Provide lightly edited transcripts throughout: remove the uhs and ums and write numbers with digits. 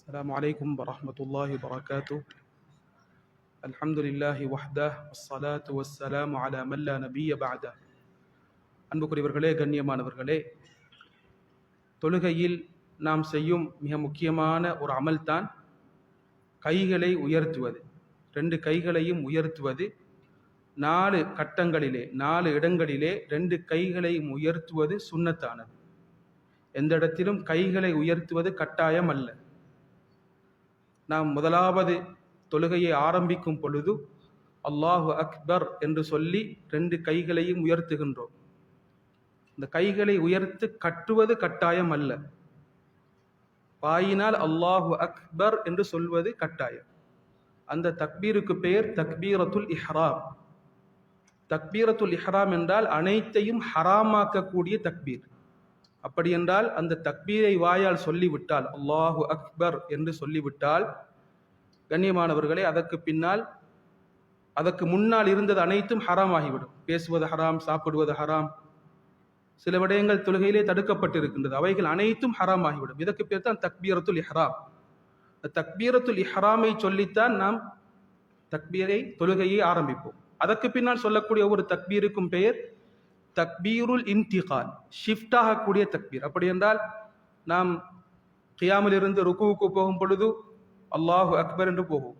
السلام عليكم ورحمة الله وبركاته. الحمد لله وحده والصلاة والسلام على من لا نبي بعده. அன்புக்குரியவர்களே, கண்ணியமானவர்களே, தொழுகையில் நாம் செய்யும் மிக முக்கியமான ஒரு அமல்தான் கைகளை உயர்த்துவது. 2 கைகளையும் உயர்த்துவது. 4 கட்டங்களிலே 4 இடங்களிலே 2 கைகளையும் உயர்த்துவது சுன்னத்தானது. எந்த இடத்திலும் கைகளை உயர்த்துவது கட்டாயம் அல்ல. நாம் முதலாவது தொழுகையை ஆரம்பிக்கும் பொழுது அல்லாஹு அக்பர் என்று சொல்லி 2 கைகளையும் உயர்த்துகின்றோம். இந்த கைகளை உயர்த்து கட்டுவது கட்டாயம் அல்ல. வாயினால் அல்லாஹு அக்பர் என்று சொல்வது கட்டாயம். அந்த தக்பீருக்கு பெயர் தக்பீரத்துல் இஹ்ராம். தக்பீரத்துல் இஹ்ராம் என்றால் அனைத்தையும் ஹராமாக்கக்கூடிய தக்பீர். அப்படி என்றால் அந்த தக்பீரை வாயால் சொல்லிவிட்டால், அல்லாஹு அக்பர் என்று சொல்லிவிட்டால், கண்ணியமானவர்களே, அதற்கு பின்னால் அதற்கு முன்னால் இருந்தது அனைத்தும் ஹராம் ஆகிவிடும். பேசுவது ஹராம், சாப்பிடுவது ஹராம், சில விடயங்கள் தொழுகையிலே தடுக்கப்பட்டிருக்கின்றது, அவைகள் அனைத்தும் ஹராம் ஆகிவிடும். இதற்கு பேர் தான் தக்பீரத்துல் இஹ்ராம். தக்பீரத்துல் இஹ்ராமை சொல்லித்தான் நாம் தொழுகையை ஆரம்பிப்போம். அதற்கு பின்னால் சொல்லக்கூடிய ஒவ்வொரு தக்பீருக்கும் பெயர் தக்பீருல் இன்திகால், ஷிஃப்ட் ஆகக்கூடிய தக்பீர். அப்படி என்றால் நாம் கியாமில் இருந்து ருக்குவுக்கு போகும் பொழுது அல்லாஹு அக்பர் என்று போகும்.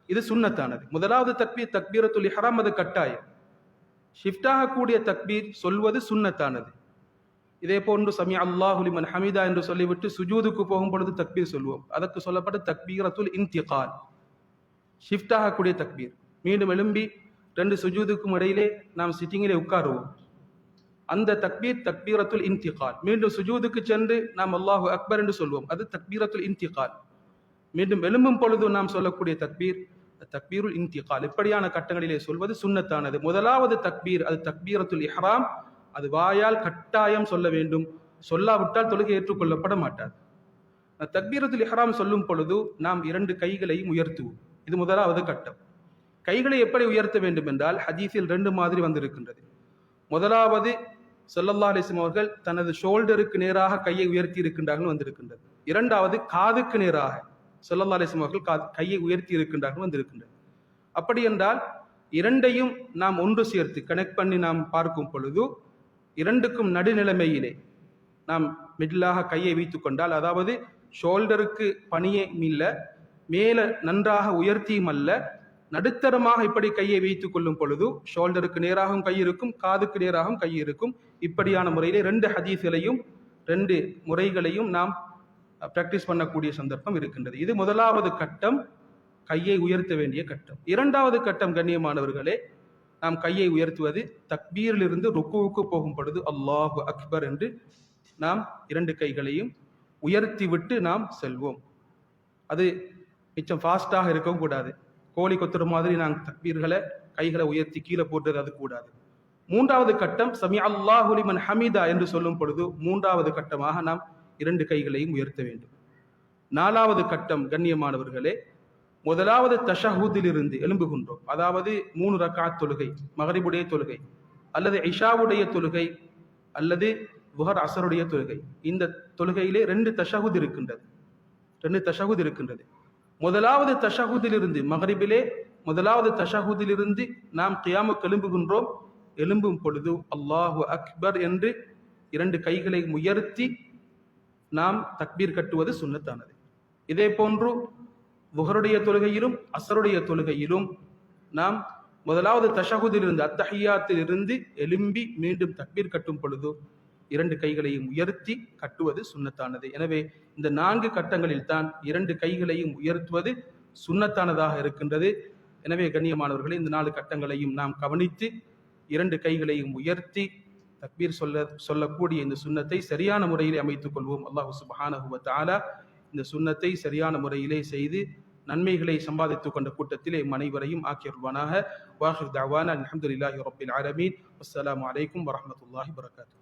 இது சுன்னத்தானது. முதலாவது தக்பீர் தக்பீரத்துல் இஹ்ராம், அது கட்டாயம். ஷிஃப்ட் ஆகக்கூடிய தக்பீர் சொல்வது சுன்னத்தானது. இதே போன்று சமி அல்லாஹு லிமன் ஹமீதா என்று சொல்லிவிட்டு சுஜூதுக்கு போகும் பொழுது தக்பீர் சொல்வோம். அதற்கு சொல்லப்பட்ட தக்பீரத்துல் இன்திகால், ஷிஃப்ட் ஆகக்கூடிய தக்பீர். மீண்டும் எழும்பி 2 சுஜூதுக்கும் இடையிலே நாம் சிட்டிங்கிலே உட்காருவோம். அந்த தக்பீர் தக்பீரத்துல் இன்திகால். மீண்டும் சுஜூதுக்கு சென்று நாம் அல்லாஹு அக்பர் என்று சொல்வோம். அது தக்பீரத்துல் இன்திகால். மீண்டும் எழும்பும் பொழுது நாம் சொல்லக்கூடிய தக்பீர் தக்பீருல் இன்திகால். இப்படியான கட்டங்களிலே சொல்வது சுன்னத்தானது. முதலாவது தக்பீர் அது தக்பீரத்துல் இஹ்ராம். அது வாயால் கட்டாயம் சொல்ல வேண்டும். சொல்லாவிட்டால் தொழுகை ஏற்றுக்கொள்ளப்பட மாட்டாது. தக்பீரத்துல் இஹ்ராம் சொல்லும் பொழுது நாம் 2 கைகளையும் உயர்த்துவோம். இது முதலாவது கட்டம். கைகளை எப்படி உயர்த்த வேண்டும் என்றால் ஹதீஸில் 2 மாதிரி வந்திருக்கின்றது. முதலாவது ஸல்லல்லாஹு அலைஹி வஸல்லம் அவர்கள் தனது ஷோல்டருக்கு நேராக கையை உயர்த்தி இருக்கின்றார்கள் வந்திருக்கின்றது. இரண்டாவது காதுக்கு நேராக ஸல்லல்லாஹு அலைஹி வஸல்லம் அவர்கள் கையை உயர்த்தி இருக்கின்றார்கள் வந்திருக்கின்றது. அப்படி என்றால் இரண்டையும் நாம் ஒன்று சேர்த்து கனெக்ட் பண்ணி நாம் பார்க்கும் பொழுது 2க்கும் நடுநிலைமையிலே நாம் மிடிலாக கையை வைத்துக் கொண்டால், அதாவது ஷோல்டருக்கு பணியே இல்ல, மேல நன்றாக உயர்த்தியும் அல்ல, நடுத்தரமாக இப்படி கையை வைத்துக் கொள்ளும் பொழுது ஷோல்டருக்கு நேராகவும் கை இருக்கும், காதுக்கு நேராகவும் கை இருக்கும். இப்படியான முறையிலே 2 ஹதீஸ்களையும் 2 முறைகளையும் நாம் பிராக்டிஸ் பண்ணக்கூடிய சந்தர்ப்பம் இருக்கின்றது. இது முதலாவது கட்டம், கையை உயர்த்த வேண்டிய கட்டம். இரண்டாவது கட்டம், கண்ணியமானவர்களே, நாம் கையை உயர்த்துவது தக்பீரிலிருந்து ருக்குவுக்கு போகும் பொழுது அல்லாஹு அக்பர் என்று நாம் 2 கைகளையும் உயர்த்தி விட்டு நாம் செல்வோம். அது மிச்சம் ஃபாஸ்டாக இருக்கவும் கூடாது. கோழி கொத்துற மாதிரி நாங்கள் கைகளை உயர்த்தி கீழே போடுறது அது கூடாது. மூன்றாவது கட்டம் சமி அல்லாஹு லிமன் ஹமீதா என்று சொல்லும் பொழுது 3வது கட்டமாக நாம் 2 கைகளையும் உயர்த்த வேண்டும். 4வது கட்டம், கண்ணியமானவர்களே, முதலாவது தஷஹூதிலிருந்து எழும்புகின்றோம். அதாவது 3 ரக்காத் தொழுகை, மகரிபுடைய தொழுகை அல்லது இஷாவுடைய தொழுகை அல்லது லுஹர் அஸருடைய தொழுகை. இந்த தொழுகையிலே 2 தஷஹூத் இருக்கின்றது. 2 தஷஹூத் இருக்கின்றது. முதலாவது தஷஹூதிலிருந்து, மகரிபிலே முதலாவது தஷஹூதிலிருந்து நாம் கியாமுக்கு எழும்புகின்றோம். எழும்பும் பொழுது அல்லாஹு அக்பர் என்று 2 கைகளை உயர்த்தி நாம் தக்பீர் கட்டுவது சுன்னத்தானது. இதே போன்று லுஹருடைய தொழுகையிலும் அஸருடைய தொழுகையிலும் நாம் முதலாவது தஷஹூதிலிருந்து அத்தஹியாத்தில் இருந்து எழும்பி மீண்டும் தக்பீர் கட்டும் பொழுது 2 கைகளையும் உயர்த்தி கட்டுவது சுன்னத்தானது. எனவே இந்த 4 கட்டங்களில் தான் 2 கைகளையும் உயர்த்துவது சுன்னத்தானதாக இருக்கின்றது. எனவே கண்ணியமானவர்களே, இந்த 4 கட்டங்களையும் நாம் கவனித்து 2 கைகளையும் உயர்த்தி தக்பீர் சொல்லக்கூடிய இந்த சுன்னத்தை சரியான முறையிலே அமைத்துக் கொள்வோம். அல்லாஹ் சுப்ஹானஹு வ தஆலா இந்த சுன்னத்தை சரியான முறையிலே செய்து நன்மைகளை சம்பாதித்துக் கொண்ட கூட்டத்திலே அனைவரையும் ஆக்கியருள்வானாக. வாஹிர் தஅவானா அல்ஹம்துலில்லாஹி ரப்பில் ஆலமீன். அஸ்ஸலாமு அலைக்கும் வரஹ்மத்துல்லாஹி வபரகாத்துஹு.